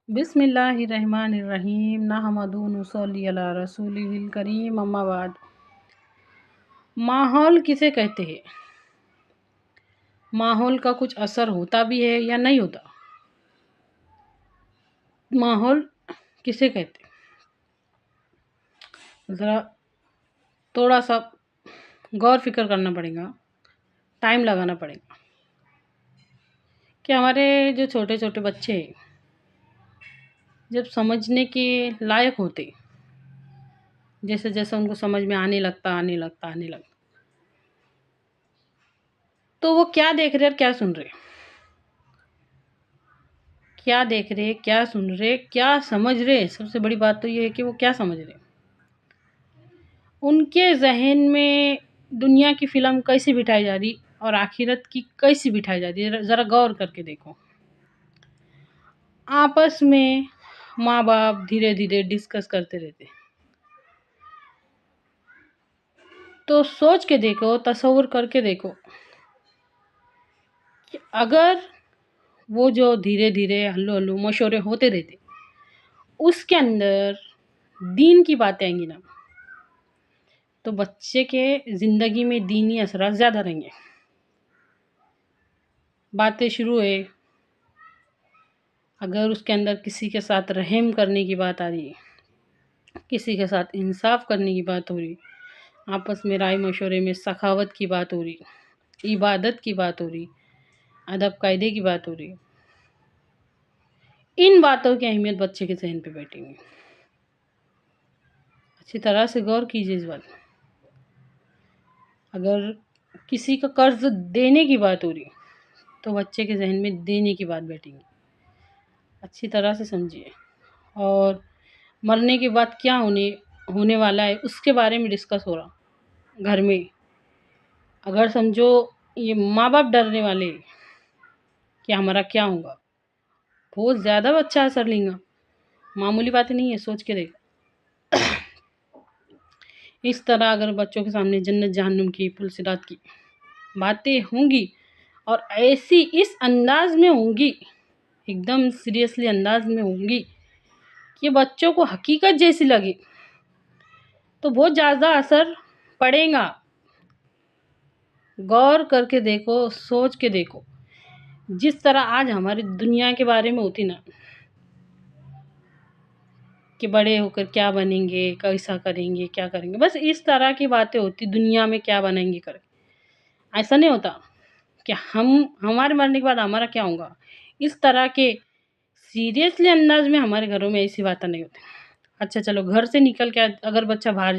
بسم اللہ الرحمن الرحیم نحمدہ ونصلی علی رسولہ الکریم اما بعد۔ ماحول کسے کہتے ہیں؟ ماحول کا کچھ اثر ہوتا بھی ہے یا نہیں ہوتا؟ ماحول کسے کہتے ہیں؟ ذرا تھوڑا سا غور فکر کرنا پڑے گا، ٹائم لگانا پڑے گا کہ ہمارے جو چھوٹے چھوٹے بچے ہیں جب سمجھنے کے لائق ہوتے، جیسے جیسے ان کو سمجھ میں آنے لگتا تو وہ کیا دیکھ رہے اور کیا سن رہے، کیا دیکھ رہے، کیا سن رہے، کیا سمجھ رہے۔ سب سے بڑی بات تو یہ ہے کہ وہ کیا سمجھ رہے۔ ان کے ذہن میں دنیا کی فلم کیسی بٹھائی جا رہی اور آخرت کی کیسی بٹھائی جا رہی ہے، ذرا غور کر کے دیکھو۔ آپس میں ماں باپ دھیرے دھیرے ڈسکس کرتے رہتے، تو سوچ کے دیکھو، تصور کر کے دیکھو کہ اگر وہ جو دھیرے دھیرے ہلو مشورے ہوتے رہتے، اس کے اندر دین کی باتیں آئیں گی نا، تو بچے کے زندگی میں دینی اثرات زیادہ رہیں گے۔ باتیں شروع ہے، اگر اس کے اندر کسی کے ساتھ رحم کرنے کی بات آ رہی ہے، کسی کے ساتھ انصاف کرنے کی بات ہو رہی، آپس میں رائے مشورے میں سخاوت کی بات ہو رہی، عبادت کی بات ہو رہی، ادب قاعدے کی بات ہو رہی، ان باتوں کی اہمیت بچے کے ذہن پہ بیٹھیں گی۔ اچھی طرح سے غور کیجیے اس بات میں۔ اگر کسی کا قرض دینے کی بات ہو رہی تو بچے کے ذہن میں دینے کی بات بیٹھیں گی، اچھی طرح سے سمجھیے۔ اور مرنے کے بعد کیا ہونے والا ہے اس کے بارے میں ڈسکس ہو رہا گھر میں۔ اگر سمجھو یہ ماں باپ ڈرنے والے کہ ہمارا کیا ہوگا، بہت زیادہ بچہ اثر لیں گا، معمولی باتیں نہیں ہے، سوچ کے دیکھ۔ اس طرح اگر بچوں کے سامنے جنت جہنم کی پل صراط کی باتیں ہوں گی اور ایسی اس انداز میں ہوں گی، ایک دم سیریسلی انداز میں ہوں گی کہ بچوں کو حقیقت جیسی لگے، تو بہت زیادہ اثر پڑے گا۔ غور کر کے دیکھو، سوچ کے دیکھو۔ جس طرح آج ہماری دنیا کے بارے میں ہوتی نا کہ بڑے ہو کر کیا بنیں گے، کیسا کریں گے، کیا کریں گے، بس اس طرح کی باتیں ہوتی، دنیا میں کیا بنیں گے کر کے۔ ایسا نہیں ہوتا کہ ہمارے مرنے کے بعد ہمارا کیا ہوگا۔ اس طرح کے سیریسلی انداز میں ہمارے گھروں میں ایسی باتیں نہیں ہوتی۔ اچھا چلو، گھر سے نکل کے اگر بچہ باہر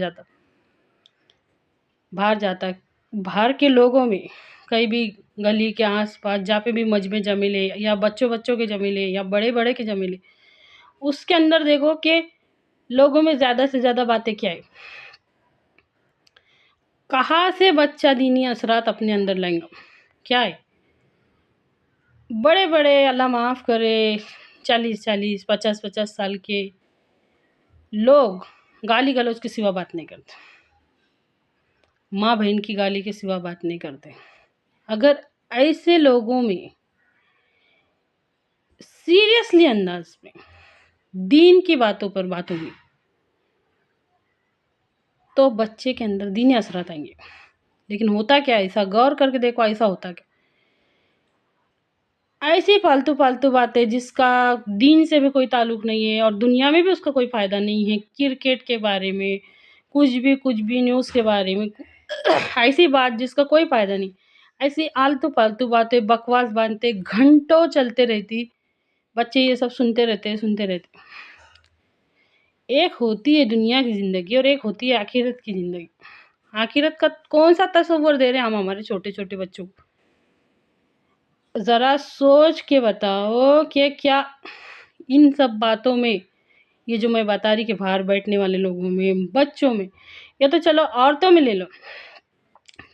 جاتا باہر کے لوگوں میں، کہیں بھی گلی کے آس پاس جہاں پہ بھی مجمع جمیلے یا بچوں کے جمیلے یا بڑے کے جمیلے، اس کے اندر دیکھو کہ لوگوں میں زیادہ سے زیادہ باتیں کیا ہے، کہاں سے بچہ دینی اثرات اپنے اندر لائیں گا، کیا ہے۔ بڑے اللہ معاف کرے 40 50 سال کے لوگ گالی گلوچ کے سوا بات نہیں کرتے، ماں بہن کی گالی کے سوا بات نہیں کرتے۔ اگر ایسے لوگوں میں سیریسلی انداز میں دین کی باتوں پر بات ہوگی تو بچے کے اندر دینی اثرات آئیں گے۔ لیکن ہوتا کیا ہے، ایسا غور کر کے دیکھو، ایسا ہوتا کیا، ایسی فالتو باتیں جس کا دین سے بھی کوئی تعلق نہیں ہے اور دنیا میں بھی اس کا کوئی فائدہ نہیں ہے، کرکٹ کے بارے میں کچھ بھی نیوز کے بارے میں ایسی بات جس کا کوئی فائدہ نہیں، ایسی آلتو فالتو باتیں، بکواس باتیں گھنٹوں چلتے رہتی، بچے یہ سب سنتے رہتے۔ ایک ہوتی ہے دنیا کی زندگی اور ایک ہوتی ہے آخرت کی زندگی۔ آخرت کا کون سا تصور دے رہے ہیں ہم ہمارے چھوٹے چھوٹے بچوں کو؟ ذرا سوچ کے بتاؤ کہ کیا ان سب باتوں میں، یہ جو میں بتا رہی کہ باہر بیٹھنے والے لوگوں میں، بچوں میں، یا تو چلو عورتوں میں لے لو،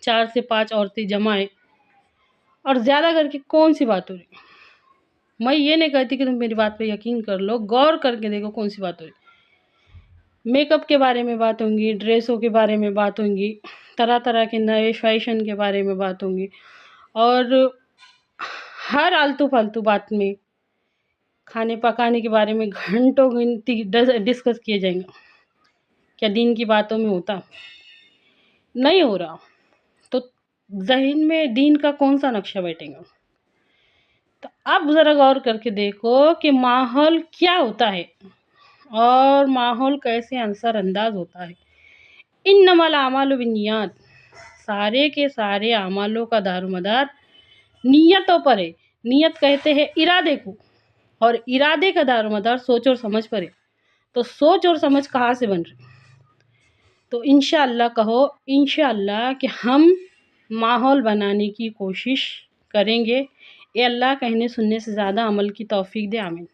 4 سے 5 عورتیں جمع ہیں اور زیادہ کر کے کون سی بات ہو رہی؟ میں یہ نہیں کہتی کہ تم میری بات پہ یقین کر لو، غور کر کے دیکھو کون سی بات ہو رہی۔ میک اپ کے بارے میں بات ہوں گی، ڈریسوں کے بارے میں بات ہوں گی، طرح کے نئے فیشن کے بارے میں بات ہوں گی، اور ہر آلتو فالتو بات میں کھانے پکانے کے بارے میں گھنٹوں گنتی ڈسکس کیے جائیں گے، کیا دین کی باتوں میں ہوتا؟ نہیں ہو رہا، تو ذہن میں دین کا کون سا نقشہ بیٹھے گا؟ تو اب ذرا غور کر کے دیکھو کہ ماحول کیا ہوتا ہے اور ماحول کیسے اثر انداز ہوتا ہے۔ انما الاعمال بالنیات، سارے کے سارے اعمالوں کا دار و مدار نیتوں پر ہے۔ نیت کہتے ہیں ارادے کو، اور ارادے کا دار و مدار سوچ اور سمجھ پر ہے۔ تو سوچ اور سمجھ کہاں سے بن رہی؟ تو انشاءاللہ کہو، انشاءاللہ کہ ہم ماحول بنانے کی کوشش کریں گے۔ اے اللہ کہنے سننے سے زیادہ عمل کی توفیق دے، آمین۔